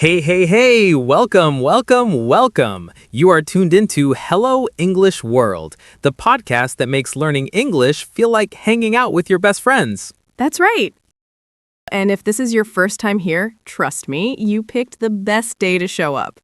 Hey, hey, hey, welcome, welcome, welcome. You are tuned into Hello English World, the podcast that makes learning English feel like hanging out with your best friends. That's right. And if this is your first time here, trust me, you picked the best day to show up.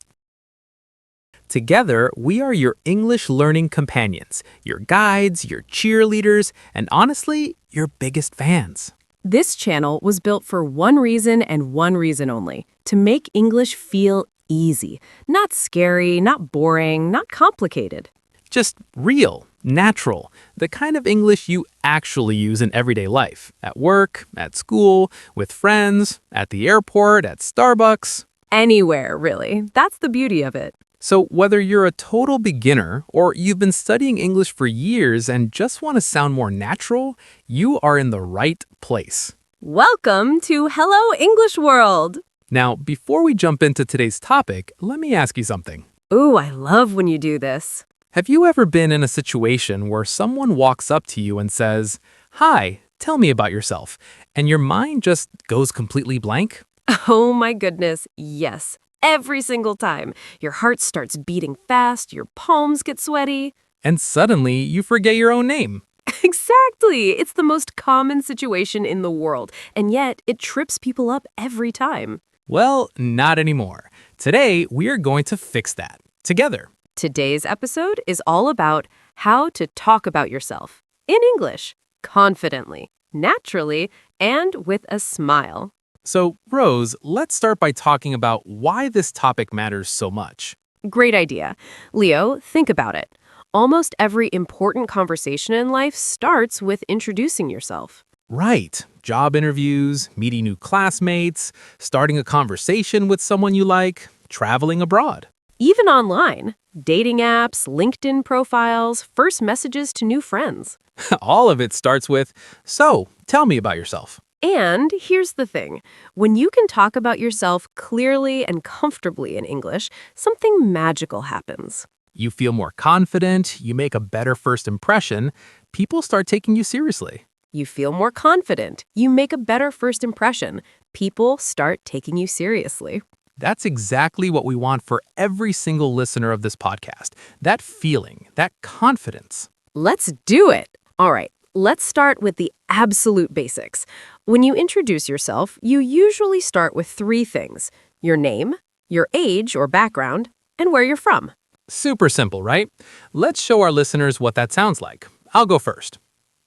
Together, we are your English learning companions, your guides, your cheerleaders, and honestly, your biggest fans. This channel was built for one reason and one reason only, to make English feel easy. Not scary, not boring, not complicated. Just real, natural, the kind of English you actually use in everyday life, at work, at school, with friends, at the airport, at Starbucks. Anywhere, really. That's the beauty of it. So whether you're a total beginner or you've been studying English for years and just want to sound more natural, you are in the right place. Welcome to Hello English World! Now, before we jump into today's topic, let me ask you something. Ooh, I love when you do this. Have you ever been in a situation where someone walks up to you and says, "Hi, tell me about yourself," and your mind just goes completely blank? Oh my goodness, yes. Every single time. Your heart starts beating fast, your palms get sweaty. And suddenly you forget your own name. Exactly! It's the most common situation in the world, and yet it trips people up every time. Well, not anymore. Today, we are going to fix that together. Today's episode is all about how to talk about yourself in English, confidently, naturally, and with a smile. So, Rose, let's start by talking about why this topic matters so much. Great idea. Leo, think about it. Almost every important conversation in life starts with introducing yourself. Right. Job interviews, meeting new classmates, starting a conversation with someone you like, traveling abroad. Even online, dating apps, LinkedIn profiles, first messages to new friends. All of it starts with, "So, tell me about yourself." And here's the thing. When you can talk about yourself clearly and comfortably in English, something magical happens. You feel more confident, you make a better first impression, people start taking you seriously. You feel more confident. You make a better first impression. People start taking you seriously. That's exactly what we want for every single listener of this podcast. That feeling, that confidence. Let's do it. All right, let's start with the absolute basics. When you introduce yourself, you usually start with three things: your name, your age or background, and where you're from. Super simple, right? Let's show our listeners what that sounds like. I'll go first.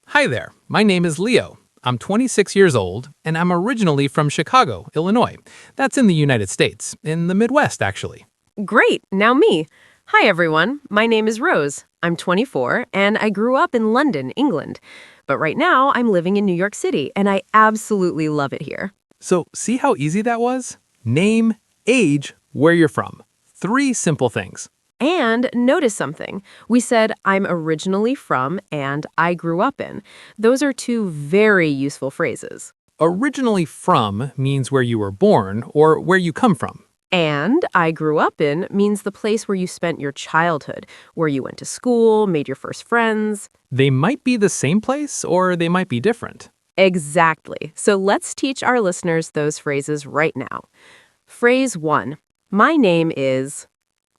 Hi there, my name is Leo. I'm 26 years old, and I'm originally from Chicago, Illinois. That's in the United States, in the Midwest, actually. Great, now me. Hi everyone, my name is Rose. I'm 24, and I grew up in London, England. But right now, I'm living in New York City, and I absolutely love it here. So, see how easy that was? Name, age, where you're from. Three simple things. And notice something. We said, I'm originally from and I grew up in. Those are two very useful phrases. Originally from means where you were born or where you come from. And I grew up in means the place where you spent your childhood, where you went to school, made your first friends. They might be the same place or they might be different. Exactly. So let's teach our listeners those phrases right now. Phrase 1. My name is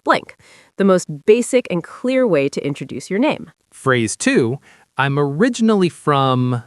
blank. The most basic and clear way to introduce your name. Phrase 2, I'm originally from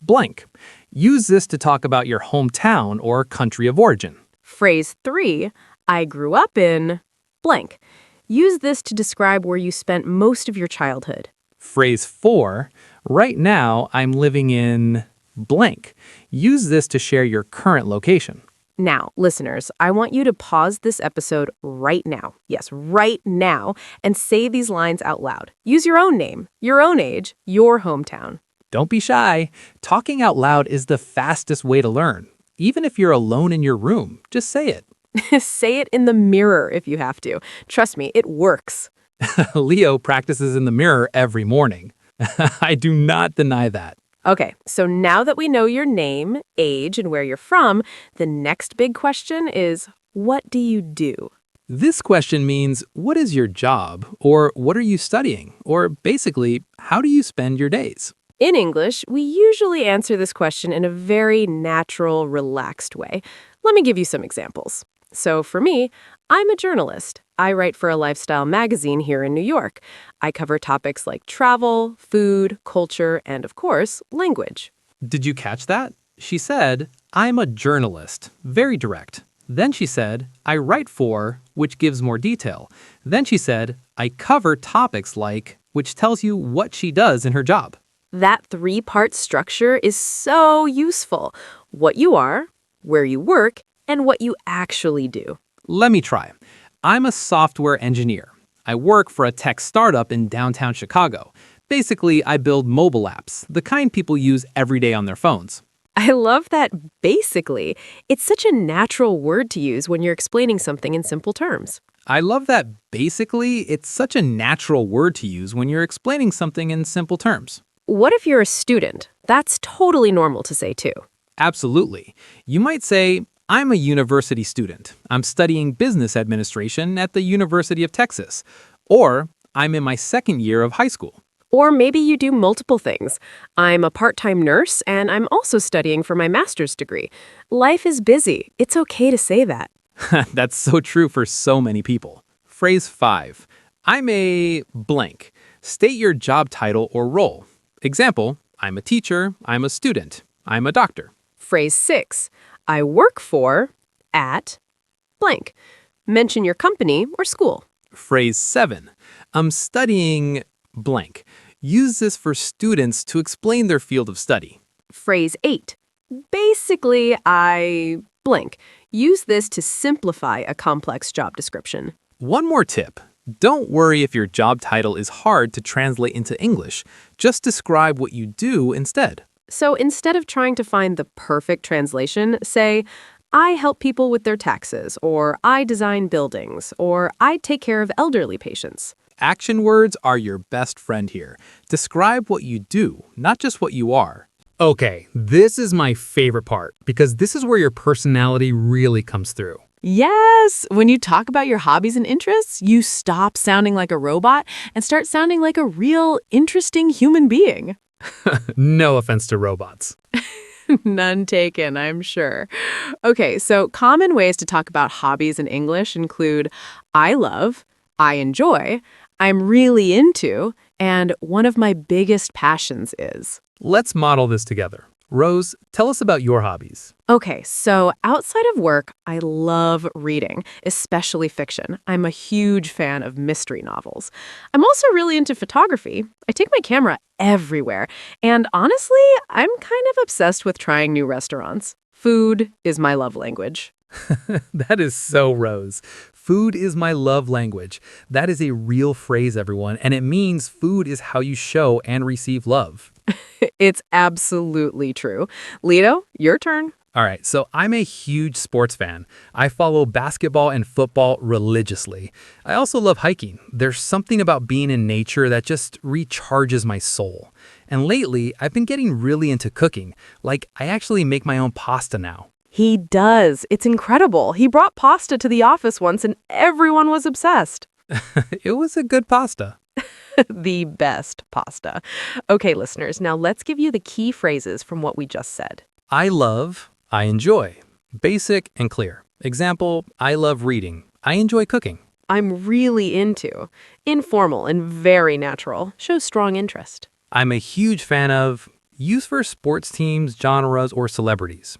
blank. Use this to talk about your hometown or country of origin. Phrase 3, I grew up in blank. Use this to describe where you spent most of your childhood. Phrase 4, right now I'm living in blank. Use this to share your current location. Now, listeners, I want you to pause this episode right now. Yes, right now, and say these lines out loud. Use your own name, your own age, your hometown. Don't be shy. Talking out loud is the fastest way to learn. Even if you're alone in your room, just say it. Say it in the mirror if you have to. Trust me, it works. Leo practices in the mirror every morning. I do not deny that. Okay, so now that we know your name, age, and where you're from, the next big question is, what do you do? This question means, what is your job? Or what are you studying? Or basically, how do you spend your days? In English, we usually answer this question in a very natural, relaxed way. Let me give you some examples. So for me, I'm a journalist. I write for a lifestyle magazine here in New York. I cover topics like travel, food, culture, and of course, language. Did you catch that? She said, I'm a journalist. Very direct. Then she said, I write for, which gives more detail. Then she said, I cover topics like, which tells you what she does in her job. That three-part structure is so useful. What you are, where you work, and what you actually do. Let me try. I'm a software engineer. I work for a tech startup in downtown Chicago. Basically, I build mobile apps, the kind people use every day on their phones. I love that basically. It's such a natural word to use when you're explaining something in simple terms. I love that basically, it's such a natural word to use when you're explaining something in simple terms. What if you're a student? That's totally normal to say too. Absolutely. You might say, I'm a university student. I'm studying business administration at the University of Texas. Or, I'm in my second year of high school. Or maybe you do multiple things. I'm a part-time nurse and I'm also studying for my master's degree. Life is busy. It's okay to say that. That's so true for so many people. Phrase 5. I'm a blank. State your job title or role. Example, I'm a teacher, I'm a student, I'm a doctor. Phrase 6. I work for, at, blank. Mention your company or school. Phrase 7. I'm studying blank. Use this for students to explain their field of study. Phrase 8. Basically, I, blank. Use this to simplify a complex job description. One more tip. Don't worry if your job title is hard to translate into English. Just describe what you do instead. So instead of trying to find the perfect translation, say, I help people with their taxes, or I design buildings, or I take care of elderly patients. Action words are your best friend here. Describe what you do, not just what you are. Okay, this is my favorite part because this is where your personality really comes through. Yes! When you talk about your hobbies and interests, you stop sounding like a robot and start sounding like a real, interesting human being. No offense to robots. None taken, I'm sure. Okay, so common ways to talk about hobbies in English include I love, I enjoy, I'm really into, and one of my biggest passions is. Let's model this together. Rose, tell us about your hobbies. Okay, so outside of work, I love reading, especially fiction. I'm a huge fan of mystery novels. I'm also really into photography. I take my camera everywhere. And honestly, I'm kind of obsessed with trying new restaurants. Food is my love language. That is so Rose. Food is my love language. That is a real phrase, everyone, and it means food is how you show and receive love. It's absolutely true. Lito, your turn. All right, so I'm a huge sports fan. I follow basketball and football religiously. I also love hiking. There's something about being in nature that just recharges my soul. And lately, I've been getting really into cooking. Like, I actually make my own pasta now. He does. It's incredible. He brought pasta to the office once and everyone was obsessed. It was a good pasta. The best pasta. Okay, listeners, now let's give you the key phrases from what we just said. I love, I enjoy. Basic and clear. Example, I love reading. I enjoy cooking. I'm really into. Informal and very natural. Shows strong interest. I'm a huge fan of. Use for sports teams, genres, or celebrities.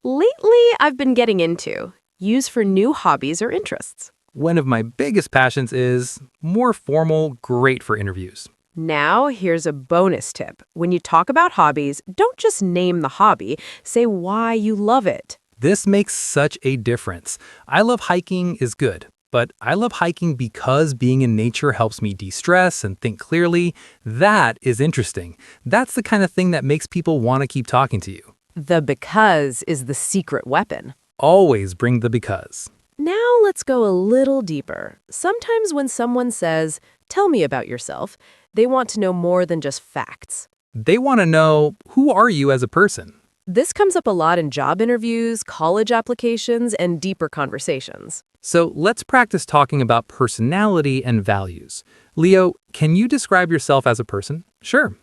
Lately, I've been getting into. Use for new hobbies or interests. One of my biggest passions is more formal, great for interviews. Now, here's a bonus tip. When you talk about hobbies, don't just name the hobby. Say why you love it. This makes such a difference. I love hiking is good, but I love hiking because being in nature helps me de-stress and think clearly. That is interesting. That's the kind of thing that makes people want to keep talking to you. The because is the secret weapon. Always bring the because. Now let's go a little deeper. Sometimes when someone says, tell me about yourself, they want to know more than just facts. They want to know, who are you as a person? This comes up a lot in job interviews, college applications, and deeper conversations. So let's practice talking about personality and values. Leo, can you describe yourself as a person? Sure.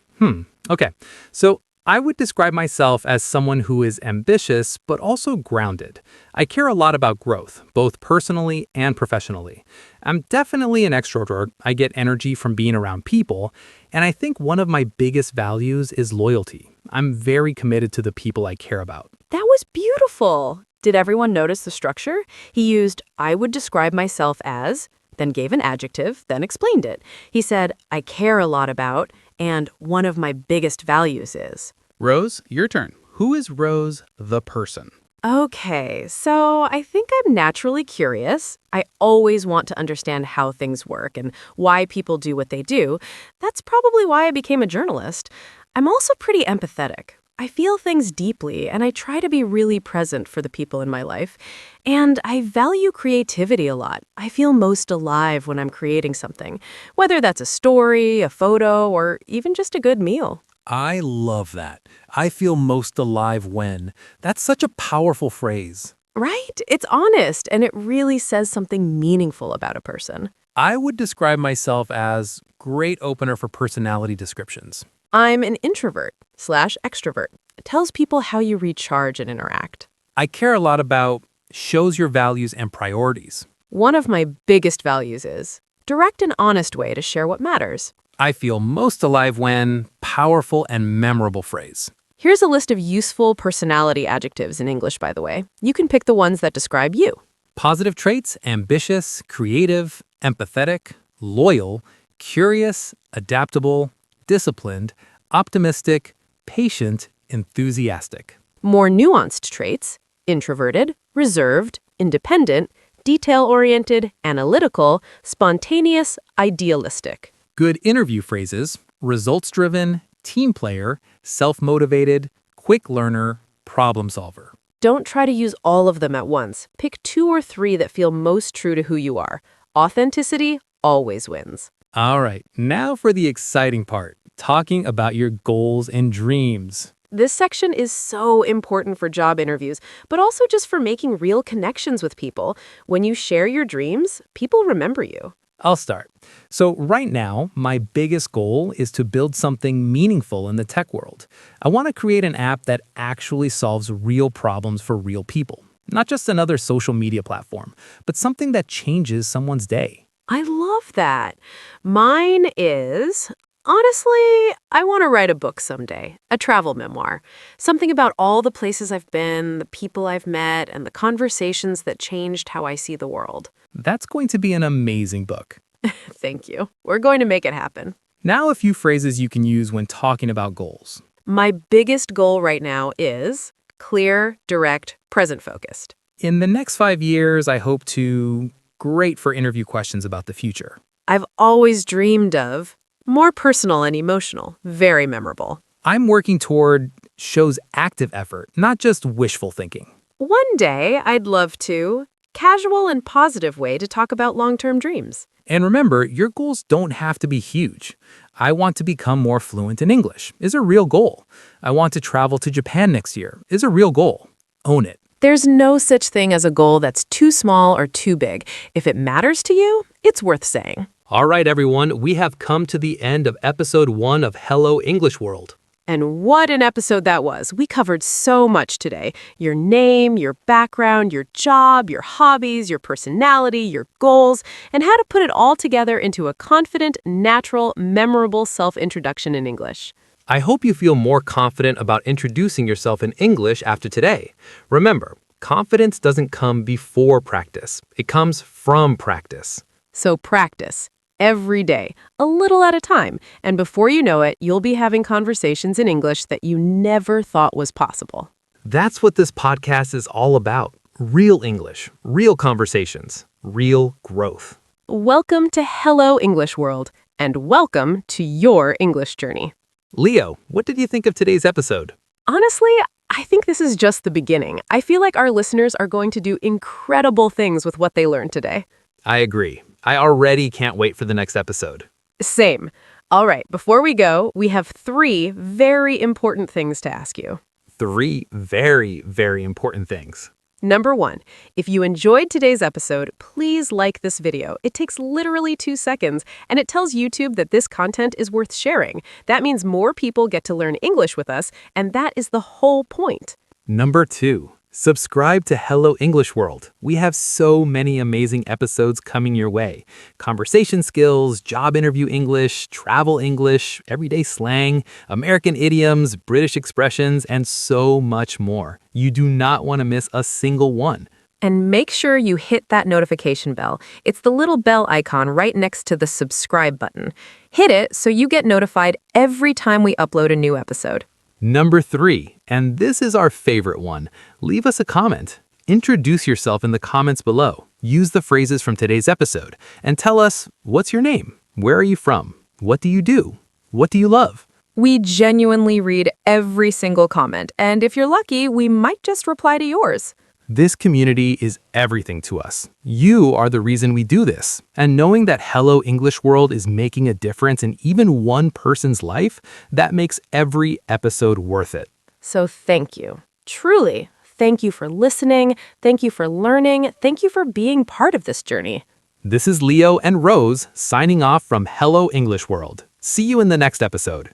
Okay. So I would describe myself as someone who is ambitious, but also grounded. I care a lot about growth, both personally and professionally. I'm definitely an extrovert. I get energy from being around people. And I think one of my biggest values is loyalty. I'm very committed to the people I care about. That was beautiful. Did everyone notice the structure? He used, I would describe myself as, then gave an adjective, then explained it. He said, I care a lot about, and one of my biggest values is. Rose, your turn. Who is Rose the person? Okay, so I think I'm naturally curious. I always want to understand how things work and why people do what they do. That's probably why I became a journalist. I'm also pretty empathetic. I feel things deeply, and I try to be really present for the people in my life. And I value creativity a lot. I feel most alive when I'm creating something, whether that's a story, a photo, or even just a good meal. I love that. I feel most alive when. That's such a powerful phrase. Right? It's honest, and it really says something meaningful about a person. I would describe myself as great opener for personality descriptions. I'm an introvert/extrovert. It tells people how you recharge and interact. I care a lot about shows your values and priorities. One of my biggest values is direct and honest way to share what matters. I feel most alive when powerful and memorable phrase. Here's a list of useful personality adjectives in English, by the way. You can pick the ones that describe you. Positive traits, ambitious, creative, empathetic, loyal, curious, adaptable, disciplined, optimistic, patient, enthusiastic. More nuanced traits: introverted, reserved, independent, detail-oriented, analytical, spontaneous, idealistic. Good interview phrases: results-driven, team player, self-motivated, quick learner, problem solver. Don't try to use all of them at once. Pick 2 or 3 that feel most true to who you are. Authenticity always wins. All right, now for the exciting part, talking about your goals and dreams. This section is so important for job interviews, but also just for making real connections with people. When you share your dreams, people remember you. I'll start. So right now, my biggest goal is to build something meaningful in the tech world. I want to create an app that actually solves real problems for real people. Not just another social media platform, but something that changes someone's day. I love that. Mine is, honestly, I want to write a book someday, a travel memoir. Something about all the places I've been, the people I've met, and the conversations that changed how I see the world. That's going to be an amazing book. Thank you. We're going to make it happen. Now a few phrases you can use when talking about goals. My biggest goal right now is clear, direct, present-focused. In the next 5 years, I hope to great for interview questions about the future. I've always dreamed of more personal and emotional, very memorable. I'm working toward shows active effort, not just wishful thinking. One day, I'd love to casual and positive way to talk about long-term dreams. And remember, your goals don't have to be huge. I want to become more fluent in English is a real goal. I want to travel to Japan next year is a real goal. Own it. There's no such thing as a goal that's too small or too big. If it matters to you, it's worth saying. All right, everyone, we have come to the end of episode 1 of Hello English World. And what an episode that was. We covered so much today. Your name, your background, your job, your hobbies, your personality, your goals, and how to put it all together into a confident, natural, memorable self-introduction in English. I hope you feel more confident about introducing yourself in English after today. Remember, confidence doesn't come before practice. It comes from practice. So practice. Every day, a little at a time, and before you know it, you'll be having conversations in English that you never thought was possible. That's what this podcast is all about. Real English, real conversations, real growth. Welcome to Hello English World, and welcome to your English journey. Leo, what did you think of today's episode? Honestly, I think this is just the beginning. I feel like our listeners are going to do incredible things with what they learned today. I agree. I already can't wait for the next episode. Same. All right, before we go, we have 3 very important things to ask you. 3 very, very important things. Number 1, if you enjoyed today's episode, please like this video. It takes literally 2 seconds, and it tells YouTube that this content is worth sharing. That means more people get to learn English with us, and that is the whole point. Number 2, subscribe to Hello English World. We have so many amazing episodes coming your way. Conversation skills, job interview English, travel English, everyday slang, American idioms, British expressions, and so much more. You do not want to miss a single one. And make sure you hit that notification bell. It's the little bell icon right next to the subscribe button. Hit it so you get notified every time we upload a new episode. Number 3, and this is our favorite one, leave us a comment. Introduce yourself in the comments below. Use the phrases from today's episode and tell us, what's your name? Where are you from? What do you do? What do you love? We genuinely read every single comment, and if you're lucky, we might just reply to yours. This community is everything to us. You are the reason we do this. And knowing that Hello English World is making a difference in even one person's life, that makes every episode worth it. So thank you. Truly, thank you for listening. Thank you for learning. Thank you for being part of this journey. This is Leo and Rose signing off from Hello English World. See you in the next episode.